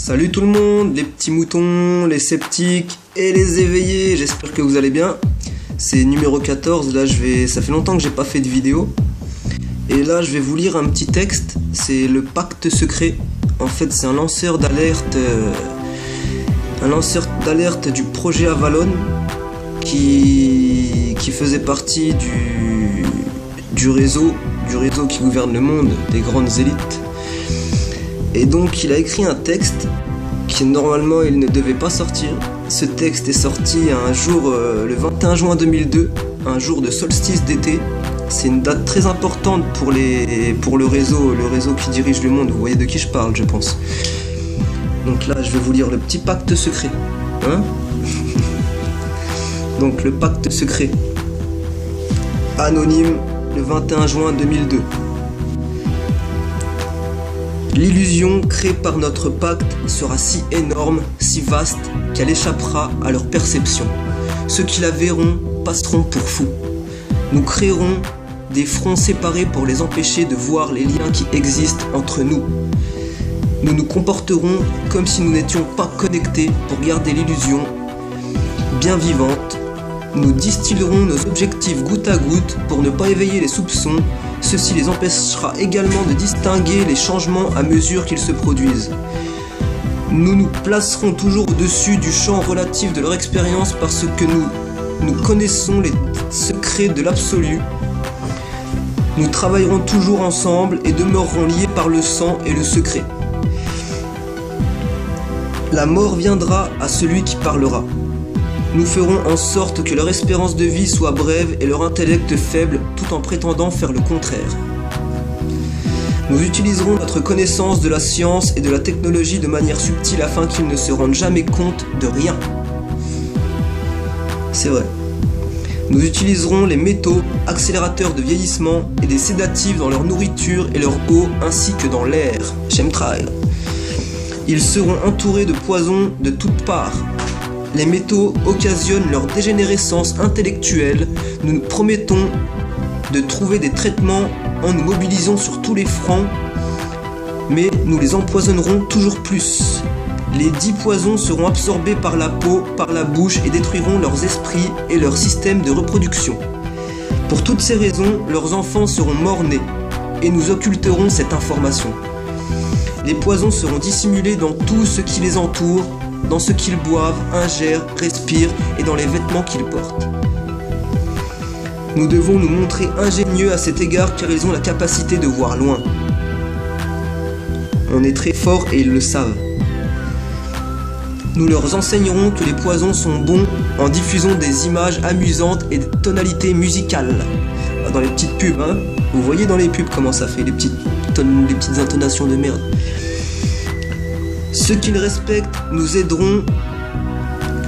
Salut tout le monde, les petits moutons, les sceptiques et les éveillés, j'espère que vous allez bien. C'est numéro 14, là ça fait longtemps que j'ai pas fait de vidéo. Et là je vais vous lire un petit texte, c'est le pacte secret. En fait c'est un lanceur d'alerte du projet Avalon qui faisait partie du réseau qui gouverne le monde, des grandes élites. Et donc il a écrit un texte qui normalement il ne devait pas sortir. Ce texte est sorti un jour, le 21 juin 2002, un jour de solstice d'été. C'est une date très importante pour le réseau qui dirige le monde. Vous voyez de qui je parle, je pense. Donc là, je vais vous lire le petit pacte secret. Hein? Donc le pacte secret. Anonyme, le 21 juin 2002. L'illusion créée par notre pacte sera si énorme, si vaste, qu'elle échappera à leur perception. Ceux qui la verront passeront pour fous. Nous créerons des fronts séparés pour les empêcher de voir les liens qui existent entre nous. Nous nous comporterons comme si nous n'étions pas connectés pour garder l'illusion bien vivante. Nous distillerons nos objectifs goutte à goutte pour ne pas éveiller les soupçons. Ceci les empêchera également de distinguer les changements à mesure qu'ils se produisent. Nous nous placerons toujours au-dessus du champ relatif de leur expérience parce que nous connaissons les secrets de l'absolu. Nous travaillerons toujours ensemble et demeurerons liés par le sang et le secret. La mort viendra à celui qui parlera. Nous ferons en sorte que leur espérance de vie soit brève et leur intellect faible, tout en prétendant faire le contraire. Nous utiliserons notre connaissance de la science et de la technologie de manière subtile afin qu'ils ne se rendent jamais compte de rien. C'est vrai. Nous utiliserons les métaux, accélérateurs de vieillissement et des sédatifs dans leur nourriture et leur eau ainsi que dans l'air. Chemtrail. Ils seront entourés de poisons de toutes parts. Les métaux occasionnent leur dégénérescence intellectuelle. Nous nous promettons de trouver des traitements en nous mobilisant sur tous les fronts, mais nous les empoisonnerons toujours plus. Les 10 poisons seront absorbés par la peau, par la bouche et détruiront leurs esprits et leur système de reproduction. Pour toutes ces raisons, leurs enfants seront morts-nés et nous occulterons cette information. Les poisons seront dissimulés dans tout ce qui les entoure, dans ce qu'ils boivent, ingèrent, respirent et dans les vêtements qu'ils portent. Nous devons nous montrer ingénieux à cet égard car ils ont la capacité de voir loin. On est très fort et ils le savent. Nous leur enseignerons que les poisons sont bons en diffusant des images amusantes et des tonalités musicales. Dans les petites pubs, hein. Vous voyez dans les pubs comment ça fait, les petites intonations de merde. Ceux qu'ils respectent nous aideront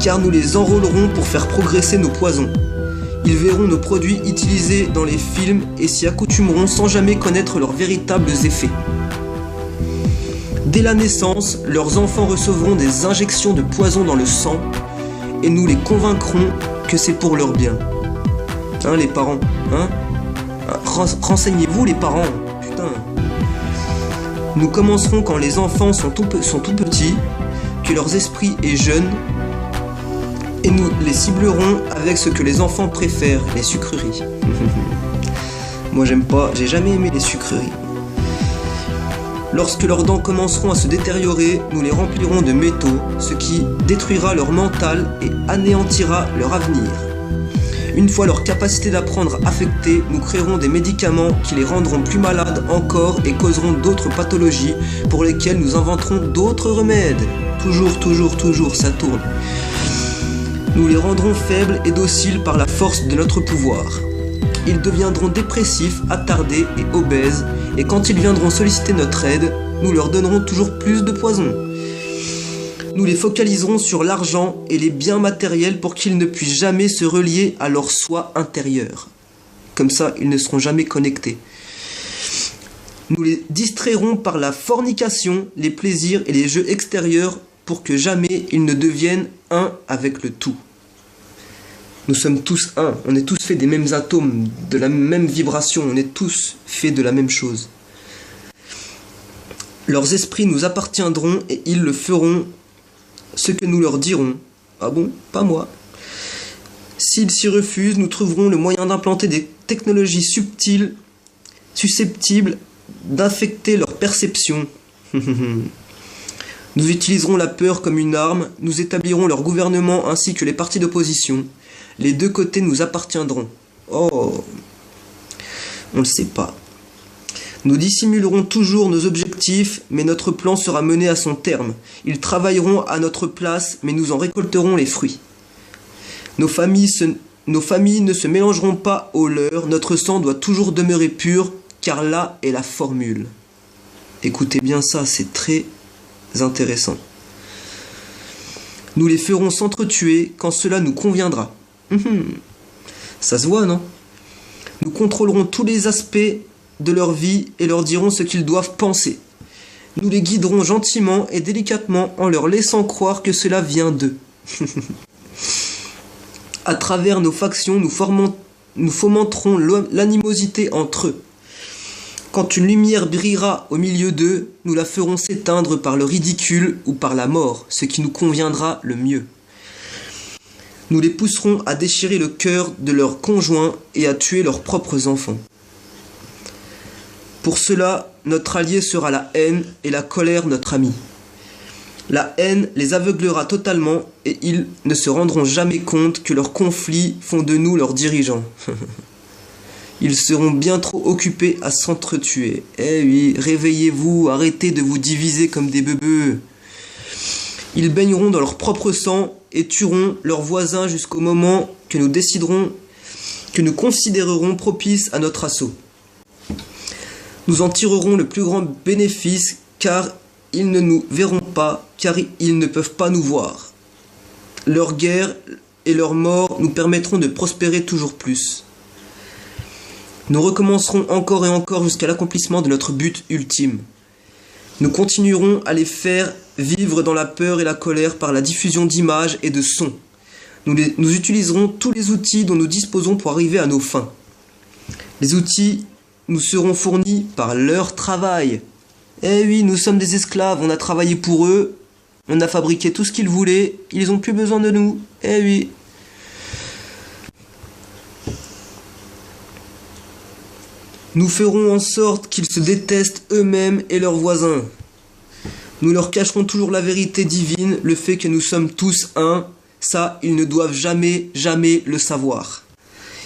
car nous les enrôlerons pour faire progresser nos poisons. Ils verront nos produits utilisés dans les films et s'y accoutumeront sans jamais connaître leurs véritables effets. Dès la naissance, leurs enfants recevront des injections de poison dans le sang et nous les convaincrons que c'est pour leur bien. Hein les parents, hein? Renseignez-vous les parents, putain. Nous commencerons quand les enfants sont tout petits, que leurs esprits est jeune, et nous les ciblerons avec ce que les enfants préfèrent, les sucreries. Moi j'aime pas, j'ai jamais aimé les sucreries. Lorsque leurs dents commenceront à se détériorer, nous les remplirons de métaux, ce qui détruira leur mental et anéantira leur avenir. Une fois leur capacité d'apprendre affectée, nous créerons des médicaments qui les rendront plus malades encore et causeront d'autres pathologies pour lesquelles nous inventerons d'autres remèdes. Toujours, ça tourne. Nous les rendrons faibles et dociles par la force de notre pouvoir. Ils deviendront dépressifs, attardés et obèses, et quand ils viendront solliciter notre aide, nous leur donnerons toujours plus de poison. Nous les focaliserons sur l'argent et les biens matériels pour qu'ils ne puissent jamais se relier à leur soi intérieur. Comme ça, ils ne seront jamais connectés. Nous les distrairons par la fornication, les plaisirs et les jeux extérieurs pour que jamais ils ne deviennent un avec le tout. Nous sommes tous un, on est tous faits des mêmes atomes, de la même vibration, on est tous faits de la même chose. Leurs esprits nous appartiendront et ils le feront ce que nous leur dirons. Ah bon? Pas moi. S'ils s'y refusent, nous trouverons le moyen d'implanter des technologies subtiles, susceptibles d'affecter leur perception. Nous utiliserons la peur comme une arme, nous établirons leur gouvernement ainsi que les partis d'opposition. Les deux côtés nous appartiendront. Oh, on ne le sait pas. Nous dissimulerons toujours nos objectifs, mais notre plan sera mené à son terme. Ils travailleront à notre place, mais nous en récolterons les fruits. Nos familles ne se mélangeront pas aux leurs, notre sang doit toujours demeurer pur, car là est la formule. Écoutez bien ça, c'est très intéressant. Nous les ferons s'entretuer quand cela nous conviendra. Ça se voit, non? Nous contrôlerons tous les aspects de leur vie et leur dirons ce qu'ils doivent penser. Nous les guiderons gentiment et délicatement en leur laissant croire que cela vient d'eux. À travers nos factions, nous fomenterons l'animosité entre eux. Quand une lumière brillera au milieu d'eux, nous la ferons s'éteindre par le ridicule ou par la mort, ce qui nous conviendra le mieux. Nous les pousserons à déchirer le cœur de leurs conjoints et à tuer leurs propres enfants. Pour cela, notre allié sera la haine et la colère notre ami. La haine les aveuglera totalement et ils ne se rendront jamais compte que leurs conflits font de nous leurs dirigeants. Ils seront bien trop occupés à s'entretuer. Eh oui, réveillez-vous, arrêtez de vous diviser comme des bebeux. Ils baigneront dans leur propre sang et tueront leurs voisins jusqu'au moment que nous considérerons propice à notre assaut. Nous en tirerons le plus grand bénéfice, car ils ne nous verront pas, car ils ne peuvent pas nous voir. Leur guerre et leur mort nous permettront de prospérer toujours plus. Nous recommencerons encore et encore jusqu'à l'accomplissement de notre but ultime. Nous continuerons à les faire vivre dans la peur et la colère par la diffusion d'images et de sons. Nous utiliserons tous les outils dont nous disposons pour arriver à nos fins. Les outils nous seront fournis par leur travail. Eh oui, nous sommes des esclaves, on a travaillé pour eux, on a fabriqué tout ce qu'ils voulaient, ils n'ont plus besoin de nous. Eh oui. Nous ferons en sorte qu'ils se détestent eux-mêmes et leurs voisins. Nous leur cacherons toujours la vérité divine, le fait que nous sommes tous un. Ça, ils ne doivent jamais le savoir.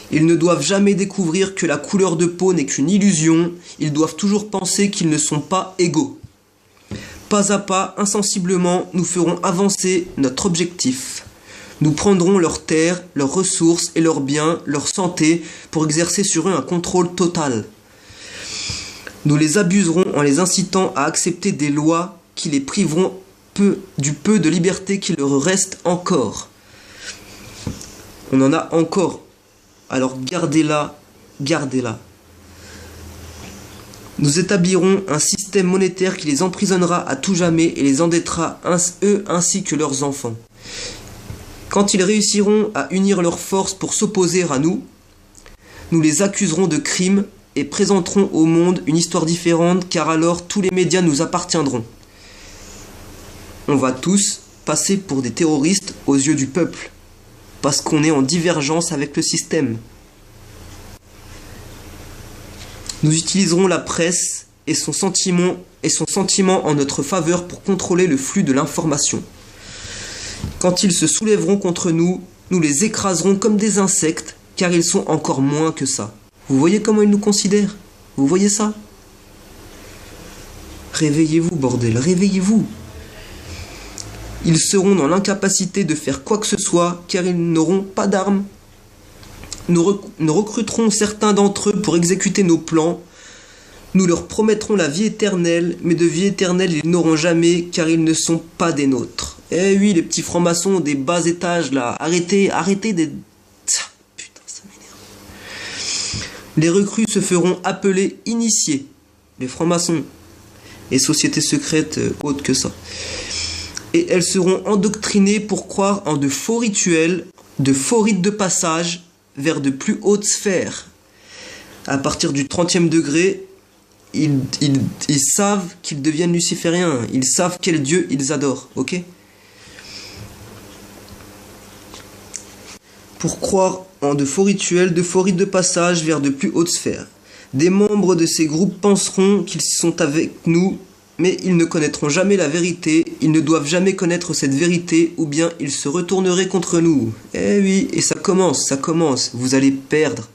Ils ne doivent jamais découvrir que la couleur de peau n'est qu'une illusion. Ils doivent toujours penser qu'ils ne sont pas égaux. Pas à pas, insensiblement, nous ferons avancer notre objectif. Nous prendrons leurs terres, leurs ressources et leurs biens, leur santé, pour exercer sur eux un contrôle total. Nous les abuserons en les incitant à accepter des lois qui les priveront du peu de liberté qu'il leur reste encore. On en a encore. Alors gardez-la, gardez-la. Nous établirons un système monétaire qui les emprisonnera à tout jamais et les endettera eux ainsi que leurs enfants. Quand ils réussiront à unir leurs forces pour s'opposer à nous, nous les accuserons de crimes et présenterons au monde une histoire différente, car alors tous les médias nous appartiendront. On va tous passer pour des terroristes aux yeux du peuple, parce qu'on est en divergence avec le système. Nous utiliserons la presse et son sentiment en notre faveur pour contrôler le flux de l'information. Quand ils se soulèveront contre nous, nous les écraserons comme des insectes, car ils sont encore moins que ça. Vous voyez comment ils nous considèrent? Vous voyez ça? Réveillez-vous, bordel, réveillez-vous. Ils seront dans l'incapacité de faire quoi que ce soit, car ils n'auront pas d'armes. Nous recruterons certains d'entre eux pour exécuter nos plans. Nous leur promettrons la vie éternelle, mais de vie éternelle ils n'auront jamais, car ils ne sont pas des nôtres. Eh oui, les petits francs-maçons des bas étages, là, arrêtez des... Putain, ça m'énerve. Les recrues se feront appeler initiés, les francs-maçons, et sociétés secrètes autres que ça. Et elles seront endoctrinées pour croire en de faux rituels, de faux rites de passage vers de plus hautes sphères. À partir du 30e degré, ils savent qu'ils deviennent lucifériens. Ils savent quel Dieu ils adorent, ok? Pour croire en de faux rituels, de faux rites de passage vers de plus hautes sphères. Des membres de ces groupes penseront qu'ils sont avec nous, mais ils ne connaîtront jamais la vérité, ils ne doivent jamais connaître cette vérité, ou bien ils se retourneraient contre nous. Eh oui, et ça commence, vous allez perdre.